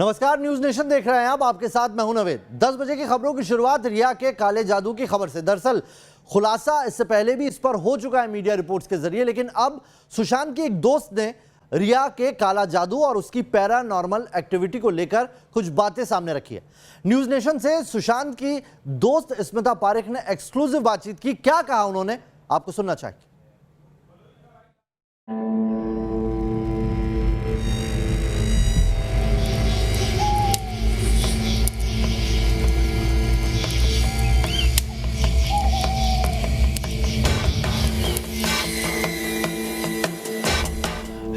नमस्कार, news nation देख रहे हैं आप। आपके साथ मैं हूं नवेद। 10 बजे की खबरों की शुरुआत रिया के काले जादू की खबर से। दरअसल खुलासा इससे पहले भी इस पर हो चुका है मीडिया रिपोर्ट्स के जरिए, लेकिन अब सुशांत की एक दोस्त ने रिया के काला जादू और उसकी पैरानॉर्मल एक्टिविटी को लेकर कुछ बातें सामने रखी है। न्यूज नेशन से सुशांत की दोस्त स्मिता पारेख ने एक्सक्लूसिव बातचीत की। क्या कहा उन्होंने, आपको सुनना चाहिए।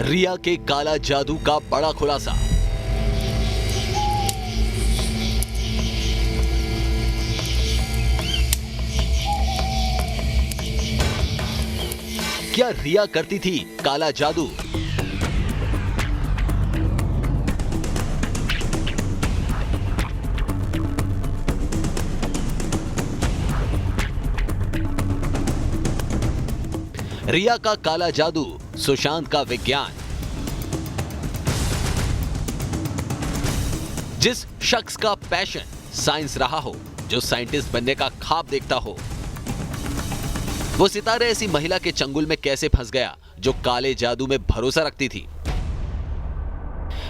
रिया के काला जादू का बड़ा खुलासा। क्या रिया करती थी काला जादू? रिया का काला जादू, सुशांत का विज्ञान। जिस शख्स का पैशन साइंस रहा हो, जो साइंटिस्ट बनने का ख्वाब देखता हो, वो सितारे ऐसी महिला के चंगुल में कैसे फंस गया जो काले जादू में भरोसा रखती थी।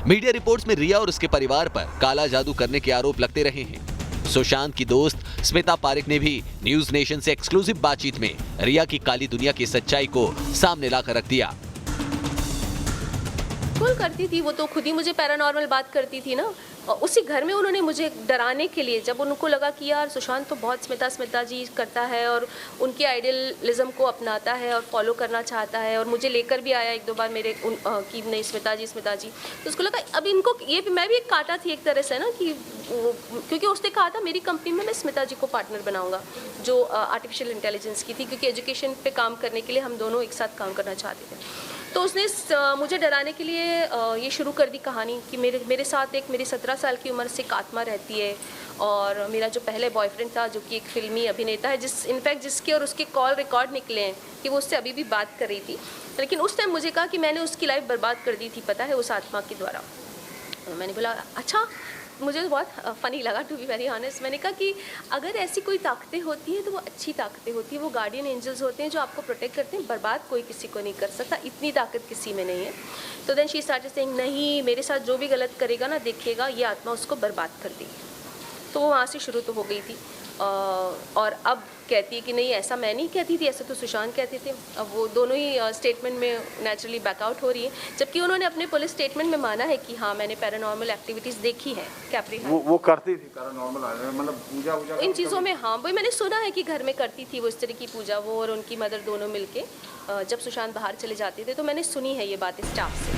मीडिया रिपोर्ट्स में रिया और उसके परिवार पर काला जादू करने के आरोप लगते रहे हैं। सुशांत की दोस्त स्मिता पारेख ने भी न्यूज नेशन से एक्सक्लूसिव बातचीत में रिया की काली दुनिया की सच्चाई को सामने लाकर रख दिया। बिल्कुल करती थी, वो तो खुद ही मुझे पैरानॉर्मल बात करती थी ना। उसी घर में उन्होंने मुझे डराने के लिए, जब उनको लगा कि यार सुशांत तो बहुत स्मिता जी करता है और उनके आइडियलिज्म को अपनाता है और फॉलो करना चाहता है, और मुझे लेकर भी आया एक दो बार मेरे कि नहीं स्मिता जी, तो उसको लगा अब इनको ये मैं भी एक काटा थी एक तरह से ना, कि क्योंकि उसने कहा था मेरी कंपनी में मैं स्मिता जी को पार्टनर बनाऊंगा, जो आर्टिफिशियल इंटेलिजेंस की थी, क्योंकि एजुकेशन पे काम करने के लिए हम दोनों एक साथ काम करना चाहते थे। तो उसने मुझे डराने के लिए ये शुरू कर दी कहानी कि मेरे साथ एक मेरी 17 साल की उम्र से एक आत्मा रहती है, और मेरा जो पहले बॉयफ्रेंड था जो कि एक फिल्मी अभिनेता है, जिसके और उसके कॉल रिकॉर्ड निकले हैं कि वो उससे अभी भी बात कर रही थी, लेकिन उस टाइम मुझे कहा कि मैंने उसकी लाइफ बर्बाद कर दी थी, पता है, उस आत्मा के द्वारा। मैंने बोला अच्छा, मुझे बहुत फ़नी लगा टू बी वेरी ऑनेस्ट। मैंने कहा कि अगर ऐसी कोई ताकतें होती हैं तो वो अच्छी ताकतें होती हैं, वो गार्डियन एंजल्स होते हैं जो आपको प्रोटेक्ट करते हैं, बर्बाद कोई किसी को नहीं कर सकता, इतनी ताकत किसी में नहीं है। तो देन शी स्टार्टेड सेइंग नहीं, मेरे साथ जो भी गलत करेगा ना, देखिएगा ये आत्मा उसको बर्बाद कर देगी। तो वो वहाँ से शुरू तो हो गई थी, और अब कहती है कि नहीं ऐसा मैं नहीं कहती थी, ऐसा तो सुशांत कहते थे। अब वो दोनों ही स्टेटमेंट में नेचुरली बैकआउट हो रही है, जबकि उन्होंने अपने पुलिस स्टेटमेंट में माना है कि हाँ मैंने पैरानॉर्मल एक्टिविटीज़ देखी है। कैप्री वो करती थी पैरानॉर्मल, मतलब पूजा इन चीज़ों में। हाँ वही मैंने सुना है कि घर में करती थी वो इस तरह की पूजा, वो और उनकी मदर दोनों मिलके जब सुशांत बाहर चले जाते थे, तो मैंने सुनी है ये बातें स्टाफ से।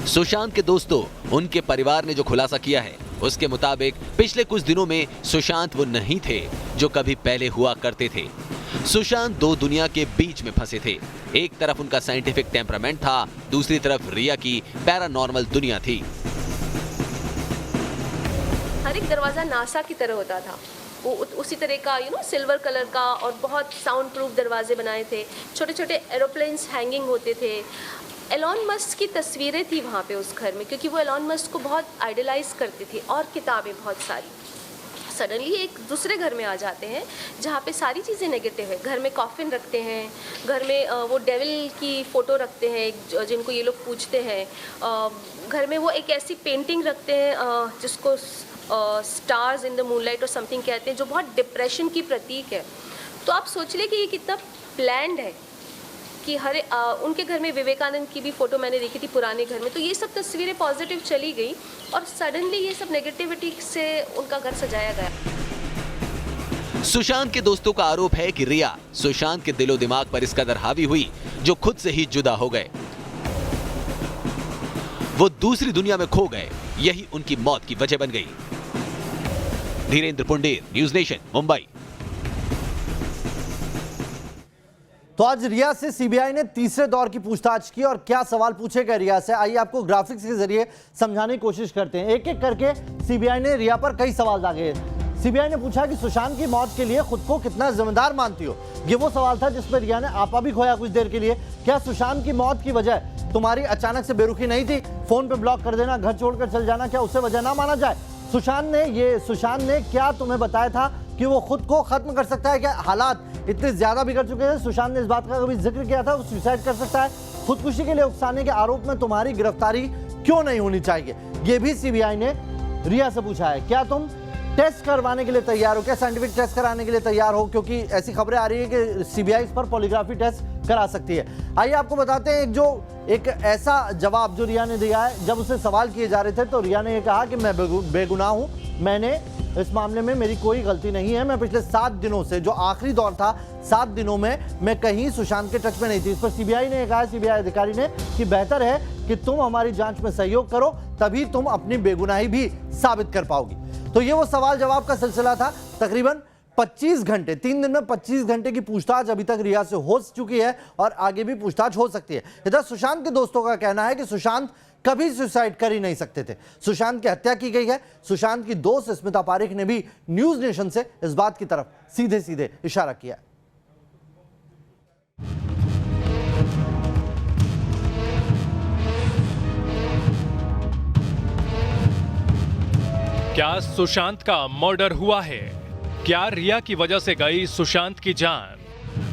सुशांत के दोस्तों, उनके परिवार ने जो खुलासा किया है उसके मुताबिक पिछले कुछ दिनों में सुशांत वो नहीं थे जो कभी पहले हुआ करते थे। सुशांत दो दुनिया के बीच में फंसे थे। एक तरफ उनका साइंटिफिक टेम्परामेंट था, दूसरी तरफ रिया की पैरानॉर्मल दुनिया थी। हर एक दरवाजा नासा की तरह होता था, वो उसी तरह का सिल्वर कलर का, और बहुत साउंड प्रूफ दरवाजे बनाए थे, छोटे छोटे एरोप्लेन्स हैंगिंग होते थे। एलॉन मस्क की तस्वीरें थी वहाँ पे उस घर में, क्योंकि वो एलॉन मस्क को बहुत आइडलाइज करती थी, और किताबें बहुत सारी। सडनली एक दूसरे घर में आ जाते हैं जहाँ पे सारी चीज़ें नेगेटिव है। घर में कॉफिन रखते हैं, घर में वो डेविल की फ़ोटो रखते हैं जिनको ये लोग पूजते हैं। घर में वो एक ऐसी पेंटिंग रखते हैं जिसको स्टार्स इन द मूनलाइट और समथिंग कहते हैं, जो बहुत डिप्रेशन की प्रतीक है। तो आप सोच ले कि ये कितना प्लान्ड है कि उनके घर में विवेकानंद की भी फ़ोटो मैंने देखी थी पुराने घर में। तो ये सब तस्वीरें पॉजिटिव चली गई, और सडनली ये सब नेगेटिविटी से उनका घर सजाया गया। सुशांत के दोस्तों का आरोप है कि रिया सुशांत के दिलो दिमाग पर इस कदर हावी हुई जो खुद से ही जुदा हो गए, वो दूसरी दुनिया में खो गए। यही उनकी मौत की वजह बन गई। Dhirendra Pundir, news nation, Mumbai. तो आज रिया से सीबीआई ने तीसरे दौर की पूछताछ की, और क्या सवाल पूछे गए रिया से, आइए आपको ग्राफिक्स के जरिए समझाने की कोशिश करते हैं। एक एक करके सीबीआई ने रिया पर कई सवाल दागे। सीबीआई ने पूछा कि सुशांत की मौत के लिए खुद को कितना जिम्मेदार मानती हो। ये वो सवाल था जिस पर रिया ने आपा भी खोया कुछ देर के लिए। क्या सुशांत की मौत की वजह तुम्हारी अचानक से बेरुखी नहीं थी, फोन पे ब्लॉक कर देना, घर छोड़कर चल जाना, क्या उससे वजह ना माना जाए? सुशांत ने क्या तुम्हें बताया था कि वो खुद को खत्म कर सकता है? क्या हालात इतने ज्यादा बिगड़ चुके हैं? सुशांत ने इस बात का कभी जिक्र किया था वो सुसाइड कर सकता है? खुदकुशी के लिए उकसाने के आरोप में तुम्हारी गिरफ्तारी क्यों नहीं होनी चाहिए, ये भी सीबीआई ने रिया से पूछा है। क्या तुम टेस्ट करवाने के लिए तैयार हो? क्या साइंटिफिक टेस्ट कराने के लिए तैयार हो? क्योंकि ऐसी खबरें आ रही है कि सीबीआई इस पर पॉलीग्राफी टेस्ट करा सकती है। आइए आपको बताते हैं एक ऐसा जवाब जो रिया ने दिया है। जब उससे सवाल किए जा रहे थे तो रिया ने यह कहा कि मैं बेगुनाह हूं, मैंने इस मामले में मेरी कोई गलती नहीं है। मैं पिछले 7 दिनों से, जो आखिरी दौर था, 7 दिनों में मैं कहीं सुशांत के टच में नहीं थी। इस पर सीबीआई ने कहा, सीबीआई अधिकारी ने, कि बेहतर है कि तुम हमारी जांच में सहयोग करो, तभी तुम अपनी बेगुनाही भी साबित कर पाओगी। तो ये वो सवाल जवाब का सिलसिला था। तकरीबन 25 घंटे, 3 दिन में 25 घंटे की पूछताछ अभी तक रिया से हो चुकी है और आगे भी पूछताछ हो सकती है। इधर सुशांत के दोस्तों का कहना है कि सुशांत कभी सुसाइड कर ही नहीं सकते थे, सुशांत की हत्या की गई है। सुशांत की दोस्त स्मिता पारेख ने भी न्यूज नेशन से इस बात की तरफ सीधे सीधे इशारा किया। क्या सुशांत का मर्डर हुआ है? क्या रिया की वजह से गई सुशांत की जान?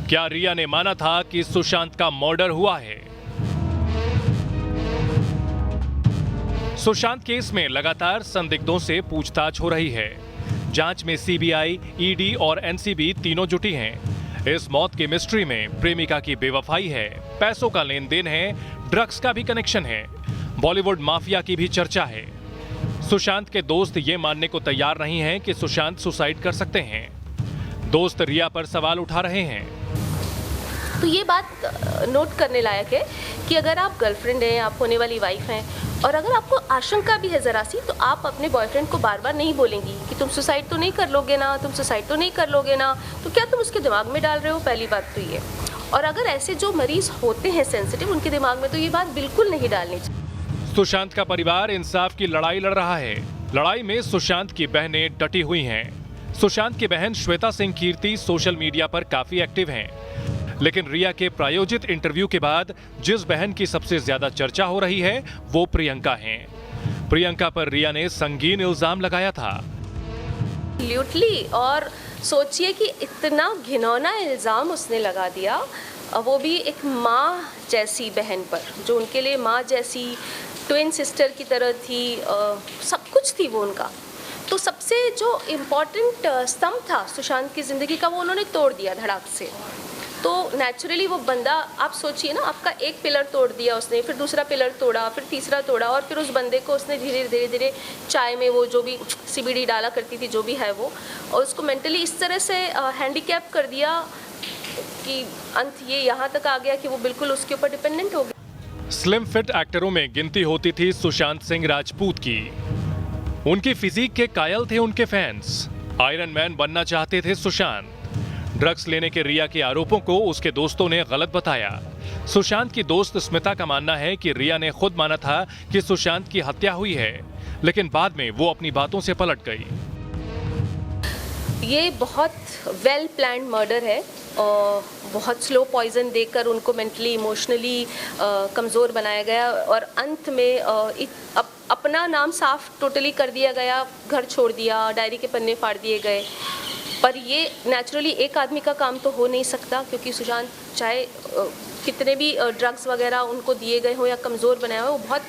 क्या रिया ने माना था कि सुशांत का मर्डर हुआ है? सुशांत केस में लगातार संदिग्धों से पूछताछ हो रही है। जांच में सीबीआई, ईडी और एनसीबी तीनों जुटी हैं। इस मौत की मिस्ट्री में प्रेमिका की बेवफाई है, पैसों का लेन देन है, ड्रग्स का भी कनेक्शन है, बॉलीवुड माफिया की भी चर्चा है। सुशांत के दोस्त ये मानने को तैयार नहीं हैं कि सुशांत सुसाइड कर सकते हैं। दोस्त रिया पर सवाल उठा रहे हैं। तो ये बात नोट करने लायक है कि अगर आप गर्लफ्रेंड हैं, आप होने वाली वाइफ हैं, और अगर आपको आशंका भी है ज़रा सी, तो आप अपने बॉयफ्रेंड को बार बार नहीं बोलेंगी कि तुम सुसाइड तो नहीं कर लोगे ना, तुम सुसाइड तो नहीं कर लोगे ना। तो क्या तुम उसके दिमाग में डाल रहे हो? पहली बात तो ये। और अगर ऐसे जो मरीज होते हैं सेंसिटिव, उनके दिमाग में तो ये बात बिल्कुल नहीं डालनी चाहिए। सुशांत का परिवार इंसाफ की लड़ाई लड़ रहा है। लड़ाई में सुशांत की बहनें डटी हुई हैं। सुशांत की बहन श्वेता सिंह कीर्ति सोशल मीडिया पर काफी एक्टिव हैं। लेकिन रिया के प्रायोजित इंटरव्यू के बाद जिस बहन की सबसे ज्यादा चर्चा हो रही है वो प्रियंका हैं। प्रियंका पर रिया ने संगीन इल्जाम लगाया था। ल्यूटली, और सोचिए कि इतना घिनौना इल्जाम उसने लगा दिया, वो भी एक माँ जैसी बहन पर, जो उनके लिए माँ जैसी, ट्विन सिस्टर की तरह थी, सब कुछ थी वो उनका। तो सबसे जो इम्पोर्टेंट स्तंभ था सुशांत की ज़िंदगी का, वो उन्होंने तोड़ दिया धड़ाक से। तो नेचुरली वो बंदा, आप सोचिए ना, आपका एक पिलर तोड़ दिया उसने, फिर दूसरा पिलर तोड़ा, फिर तीसरा तोड़ा, और फिर उस बंदे को उसने धीरे धीरे चाय में वो जो भी CBD डाला करती थी, जो भी है वो, और उसको मेंटली इस तरह से हैंडीकैप कर दिया कि अंत ये यहाँ तक आ गया कि वो बिल्कुल उसके ऊपर डिपेंडेंट हो गया। स्लिम फिट एक्टरों में गिनती होती थी सुशांत सिंह राजपूत की। उनकी फिजिक के कायल थे उनके फैंस। आयरन मैन बनना चाहते थे सुशांत। ड्रग्स लेने के रिया के आरोपों को उसके दोस्तों ने गलत बताया। सुशांत की दोस्त स्मिता का मानना है कि रिया ने खुद माना था कि सुशांत की हत्या हुई है, लेकिन बाद में वो अपनी बातों से पलट गई। ये बहुत वेल प्लान्ड मर्डर है, और बहुत स्लो पॉइजन देकर उनको मेंटली इमोशनली कमज़ोर बनाया गया, और अंत में अपना नाम साफ टोटली कर दिया गया, घर छोड़ दिया, डायरी के पन्ने फाड़ दिए गए। पर ये नेचुरली एक आदमी का काम तो हो नहीं सकता, क्योंकि सुशांत चाहे कितने भी ड्रग्स वगैरह उनको दिए गए हो या कमज़ोर बनाया हो, वो बहुत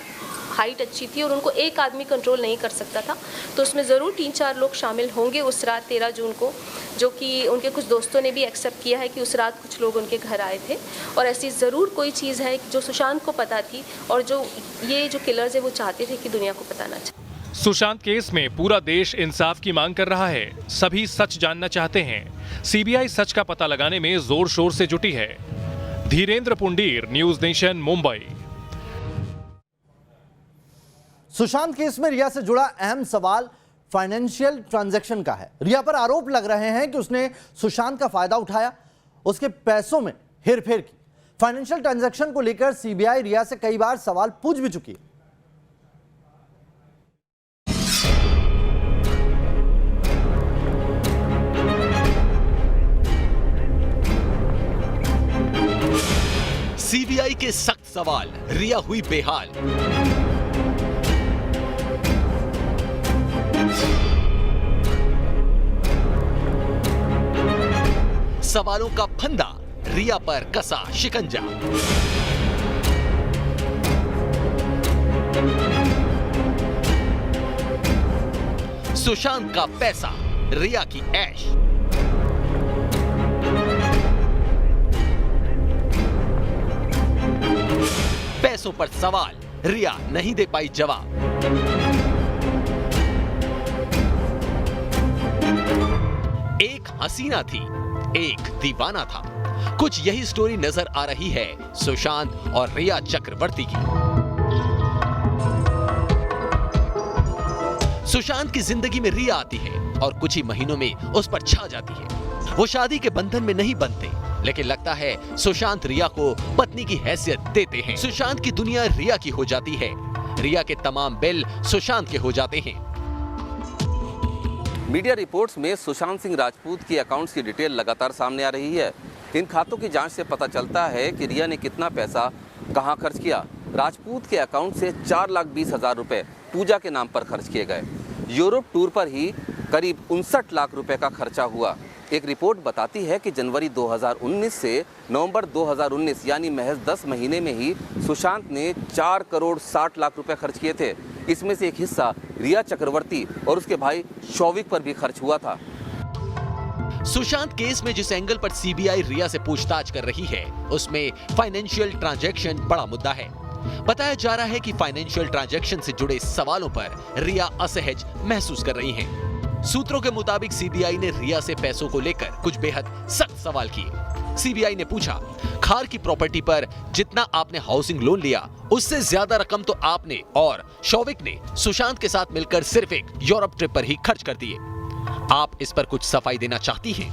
हाइट अच्छी थी और उनको एक आदमी कंट्रोल नहीं कर सकता था। तो उसमें ज़रूर 3-4 लोग शामिल होंगे उस रात 13 जून को, जो कि उनके कुछ दोस्तों ने भी एक्सेप्ट किया है कि उस रात कुछ लोग उनके घर आए थे। और ऐसी ज़रूर कोई चीज़ है जो सुशांत को पता थी, और जो ये जो किलर्स है वो चाहते थे कि दुनिया को पता ना चले। सुशांत केस में पूरा देश इंसाफ की मांग कर रहा है। सभी सच जानना चाहते हैं। सीबीआई सच का पता लगाने में जोर शोर से जुटी है। Dhirendra Pundir, news nation, Mumbai. Sushant case में रिया से जुड़ा अहम सवाल फाइनेंशियल ट्रांजैक्शन का है। रिया पर आरोप लग रहे हैं कि उसने सुशांत का फायदा उठाया, उसके पैसों में हेरफेर की। फाइनेंशियल ट्रांजैक्शन को लेकर सीबीआई रिया से कई बार सवाल पूछ भी चुकी है। सीबीआई के सख्त सवाल, रिया हुई बेहाल। सवालों का फंदा, रिया पर कसा शिकंजा। सुशांत का पैसा, रिया की ऐश। पैसों पर सवाल, रिया नहीं दे पाई जवाब। एक हसीना थी, एक दीवाना था। कुछ यही स्टोरी नजर आ रही है सुशांत और रिया चक्रवर्ती की। सुशांत की जिंदगी में रिया आती है और कुछ ही महीनों में उस पर छा जाती है। वो शादी के बंधन में नहीं बनते, लेकिन लगता है सुशांत रिया को पत्नी की हैसियत देते हैं। सुशांत की दुनिया रिया की हो जाती है, रिया के तमाम बिल सुशांत के हो जाते हैं। मीडिया रिपोर्ट्स में सुशांत सिंह राजपूत की अकाउंट्स की डिटेल लगातार सामने आ रही है। इन खातों की जांच से पता चलता है कि रिया ने कितना पैसा कहां खर्च किया। राजपूत के अकाउंट से 4,20,000 रुपए पूजा के नाम पर खर्च किए गए। यूरोप टूर पर ही करीब 59 लाख रुपए का खर्चा हुआ। एक रिपोर्ट बताती है कि जनवरी 2019 से नवंबर 2019 यानी महज 10 महीने में ही सुशांत ने 4 करोड़ 60 लाख रुपए खर्च किए थे। इसमें से एक हिस्सा रिया चक्रवर्ती और उसके भाई शौविक पर भी खर्च हुआ था। सुशांत केस में जिस एंगल पर सीबीआई रिया से पूछताछ कर रही है, उसमें फाइनेंशियल ट्रांजैक्शन बड़ा मुद्दा है। बताया जा रहा है कि फाइनेंशियल ट्रांजैक्शन से जुड़े सवालों पर रिया असहज महसूस कर रही हैं। सूत्रों के मुताबिक सीबीआई ने रिया से पैसों को लेकर कुछ बेहद सख्त सवाल किए। सीबीआई ने पूछा, खार की प्रॉपर्टी पर जितना आपने हाउसिंग लोन लिया, उससे ज्यादा रकम तो आपने और शौविक ने सुशांत के साथ मिलकर सिर्फ एक यूरोप ट्रिप पर ही खर्च कर दिए। आप इस पर कुछ सफाई देना चाहती हैं?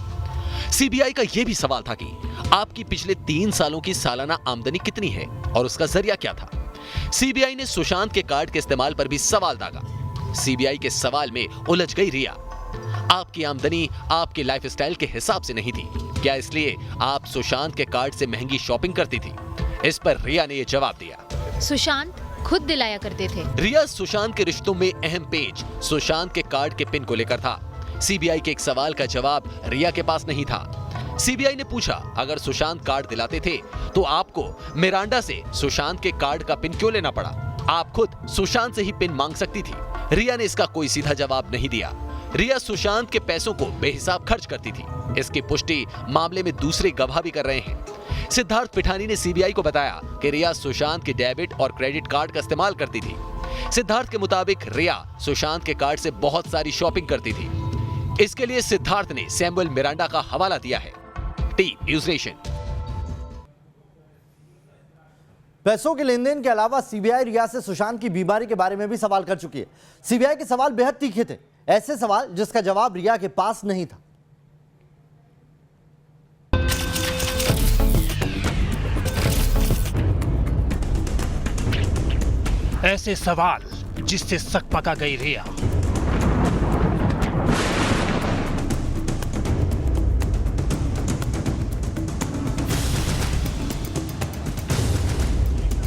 सीबीआई का यह भी सवाल था कि आपकी पिछले 3 सालों की सालाना आमदनी कितनी है और उसका जरिया क्या था। सीबीआई ने सुशांत के कार्ड के इस्तेमाल पर भी सवाल दागा। सीबीआई के सवाल में उलझ गई रिया। आपकी आमदनी आपके लाइफस्टाइल के हिसाब से नहीं थी क्या, इसलिए आप सुशांत के कार्ड से महंगी शॉपिंग करती थी? इस पर रिया ने यह जवाब दिया, सुशांत खुद दिलाया करते थे। रिया सुशांत के रिश्तों में अहम पेच सुशांत के कार्ड के पिन को लेकर था। सीबीआई के एक सवाल का जवाब रिया के पास नहीं था। सीबीआई ने पूछा, अगर सुशांत कार्ड दिलाते थे तो आपको मिरांडा से सुशांत के कार्ड का पिन क्यों लेना पड़ा? आप खुद सुशांत से ही पिन मांग सकती थी। रिया ने इसका कोई सीधा जवाब नहीं दिया। रिया सुशांत के पैसों को बेहिसाब खर्च करती थी। इसकी पुष्टि मामले में दूसरे गवाह भी कर रहे हैं। सिद्धार्थ पिठानी ने सीबीआई को बताया कि रिया सुशांत के डेबिट और क्रेडिट कार्ड का इस्तेमाल करती थी। सिद्धार्थ के मुताबिक रिया सुशांत के कार्ड से बहुत सारी शॉपिंग करती थी। इसके लिए सिद्धार्थ ने सैमुअल मिरांडा का हवाला दिया है। T news nation. पैसों के लेन देन के अलावा सीबीआई रिया से सुशांत की बीमारी के बारे में भी सवाल कर चुकी है। सीबीआई के सवाल बेहद तीखे थे, ऐसे सवाल जिसका जवाब रिया के पास नहीं था। ऐसे सवाल जिससे सकपका गई रिया।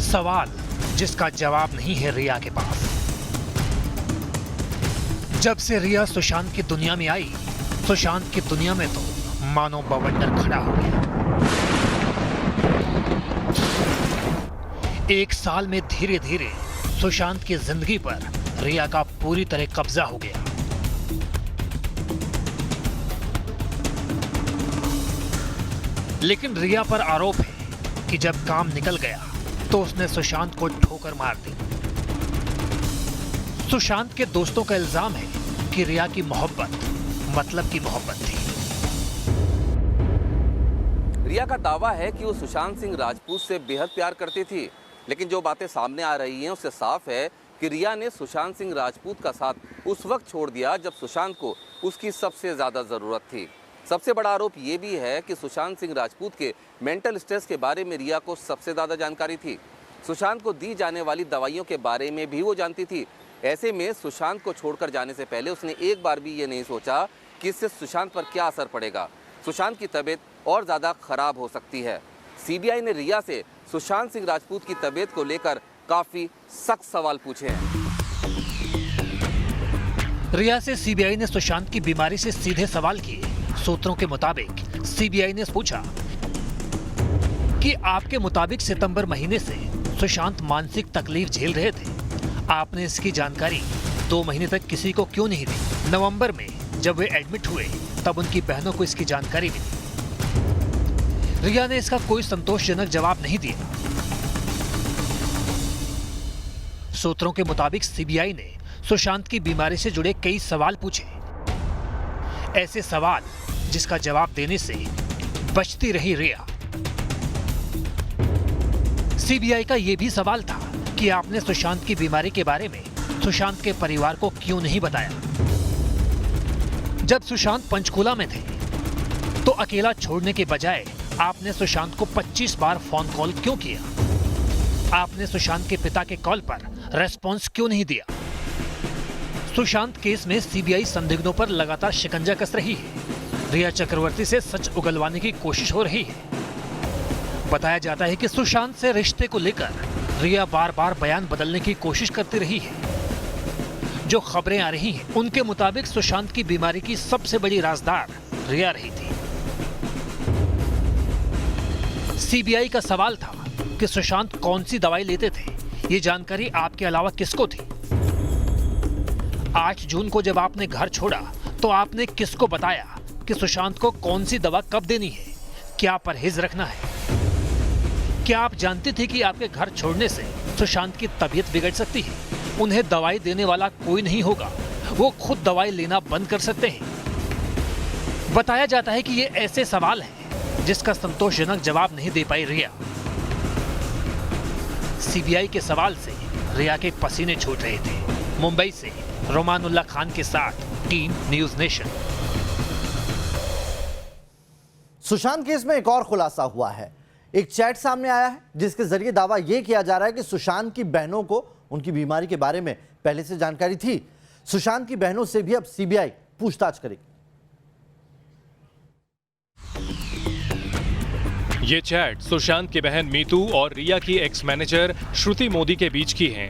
सवाल जिसका जवाब नहीं है रिया के पास। जब से रिया सुशांत की दुनिया में आई, सुशांत की दुनिया में तो मानो बवंडर खड़ा हो गया। 1 साल में धीरे धीरे सुशांत की जिंदगी पर रिया का पूरी तरह कब्जा हो गया। लेकिन रिया पर आरोप है कि जब काम निकल गया तो उसने सुशांत को ठोकर मार दी। सुशांत के दोस्तों का इल्जाम है कि रिया की मोहब्बत मतलब की मोहब्बत थी। रिया का दावा है कि वो सुशांत सिंह राजपूत से बेहद प्यार करती थी, लेकिन जो बातें सामने आ रही हैं उससे साफ है कि रिया ने सुशांत सिंह राजपूत का साथ उस वक्त छोड़ दिया जब सुशांत को उसकी सबसे ज़्यादा ज़रूरत थी। सबसे बड़ा आरोप ये भी है कि सुशांत सिंह राजपूत के मेंटल स्ट्रेस के बारे में रिया को सबसे ज़्यादा जानकारी थी। सुशांत को दी जाने वाली दवाइयों के बारे में भी वो जानती थी। ऐसे में सुशांत को छोड़कर जाने से पहले उसने एक बार भी ये नहीं सोचा कि इससे सुशांत पर क्या असर पड़ेगा। सुशांत की तबीयत और ज़्यादा खराब हो सकती है। सीबीआई ने रिया से सुशांत सिंह राजपूत की तबीयत को लेकर काफी सख्त सवाल पूछे हैं। रिया से सीबीआई ने सुशांत की बीमारी से सीधे सवाल किए। सूत्रों के मुताबिक सीबीआई ने पूछा कि आपके मुताबिक सितंबर महीने से सुशांत मानसिक तकलीफ झेल रहे थे। आपने इसकी जानकारी 2 महीने तक किसी को क्यों नहीं दी? नवंबर में जब वे एडमिट हुए तब उनकी बहनों को इसकी जानकारी मिली। रिया ने इसका कोई संतोषजनक जवाब नहीं दिया। सूत्रों के मुताबिक सीबीआई ने सुशांत की बीमारी से जुड़े कई सवाल पूछे। ऐसे सवाल जिसका जवाब देने से बचती रही रिया। सीबीआई का यह भी सवाल था कि आपने सुशांत की बीमारी के बारे में सुशांत के परिवार को क्यों नहीं बताया? जब सुशांत पंचकुला में थे तो अकेला छोड़ने के बजाय आपने सुशांत को 25 बार फोन कॉल क्यों किया? आपने सुशांत के पिता के कॉल पर रेस्पॉन्स क्यों नहीं दिया? सुशांत केस में सीबीआई संदिग्धों पर लगातार शिकंजा कस रही है। रिया चक्रवर्ती से सच उगलवाने की कोशिश हो रही है। बताया जाता है कि सुशांत से रिश्ते को लेकर रिया बार बार बयान बदलने की कोशिश करती रही है। जो खबरें आ रही हैं, उनके मुताबिक सुशांत की बीमारी की सबसे बड़ी राजदार रिया रही थी। सीबीआई का सवाल था कि सुशांत कौन सी दवाई लेते थे। ये जानकारी आपके अलावा किसको थी? 8 जून को जब आपने घर छोड़ा तो आपने किसको बताया कि सुशांत को कौन सी दवा कब देनी है, क्या परहेज रखना है? क्या आप जानते थे कि आपके घर छोड़ने से सुशांत की तबीयत बिगड़ सकती है? उन्हें दवाई देने वाला कोई नहीं होगा, वो खुद दवाई लेना बंद कर सकते हैं। बताया जाता है कि ये ऐसे सवाल हैं जिसका संतोषजनक जवाब नहीं दे पाई रिया। सीबीआई के सवाल से रिया के पसीने छूट रहे थे। मुंबई से रोमानुल्लाह खान के साथ team news nation. Sushant case में एक और खुलासा हुआ है। एक चैट सामने आया है जिसके जरिए दावा यह किया जा रहा है कि सुशांत की बहनों को उनकी बीमारी के बारे में पहले से जानकारी थी। सुशांत की बहनों से भी अब सीबीआई पूछताछ करेगी। ये चैट सुशांत की बहन मीतू और रिया की एक्स मैनेजर श्रुति मोदी के बीच की है।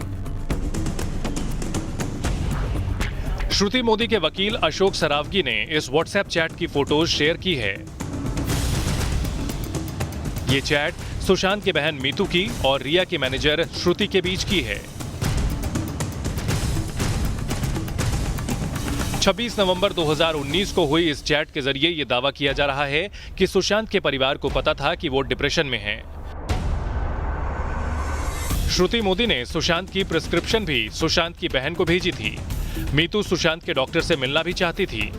श्रुति मोदी के वकील अशोक सरावगी ने इस व्हाट्सएप चैट की फोटोज शेयर की है। ये चैट सुशांत की बहन मीतू की और रिया की मैनेजर श्रुति के बीच की है। 26 नवंबर 2019 को हुई इस चैट के जरिए यह दावा किया जा रहा है कि सुशांत के परिवार को पता था कि वो डिप्रेशन में हैं। श्रुति मोदी ने सुशांत की प्रिस्क्रिप्शन भी सुशांत की बहन को भेजी थी। मीतू सुशांत के डॉक्टर से मिलना भी चाहती थी।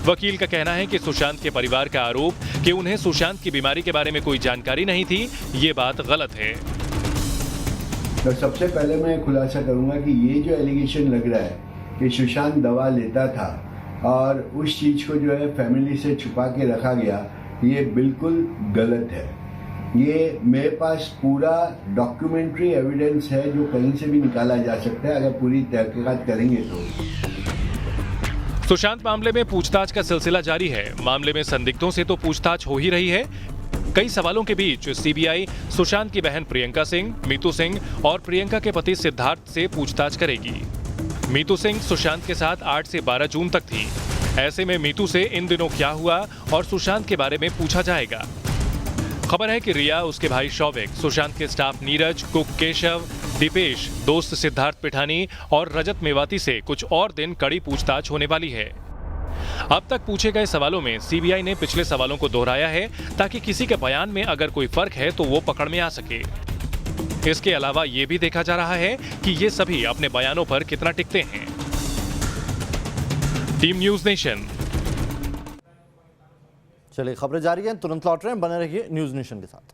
वकील का कहना है कि सुशांत के परिवार का आरोप कि उन्हें सुशांत की बीमारी के बारे में कोई जानकारी नहीं थी, ये बात गलत है। तो सबसे पहले मैं खुलासा करूंगा कि ये जो एलिगेशन लग रहा है कि सुशांत दवा लेता था और उस चीज को जो है फैमिली से छुपा के रखा गया, ये बिल्कुल गलत है। ये मेरे पास पूरा डॉक्यूमेंट्री एविडेंस है जो कहीं से भी निकाला जा सकता है अगर पूरी तहकीकात करेंगे तो। सुशांत मामले में पूछताछ का सिलसिला जारी है। मामले में संदिग्धों से तो पूछताछ हो ही रही है। कई सवालों के बीच सीबीआई सुशांत की बहन प्रियंका सिंह, मीतू सिंह और प्रियंका के पति सिद्धार्थ से पूछताछ करेगी। मीतू सिंह सुशांत के साथ 8 से 12 जून तक थी। ऐसे में मीतू से इन दिनों क्या हुआ और सुशांत के बारे में पूछा जाएगा। खबर है कि रिया, उसके भाई शौविक, सुशांत के स्टाफ नीरज, कुक केशव, दीपेश, दोस्त सिद्धार्थ पिठानी और रजत मेवाती से कुछ और दिन कड़ी पूछताछ होने वाली है। अब तक पूछे गए सवालों में सीबीआई ने पिछले सवालों को दोहराया है ताकि किसी के बयान में अगर कोई फर्क है तो वो पकड़ में आ सके। इसके अलावा ये भी देखा जा रहा है कि ये सभी अपने बयानों पर कितना टिकते हैं। Team news nation. चलिए खबरें जारी हैं, तुरंत लौट रहे हैं, बने रहिए न्यूज नेशन के साथ।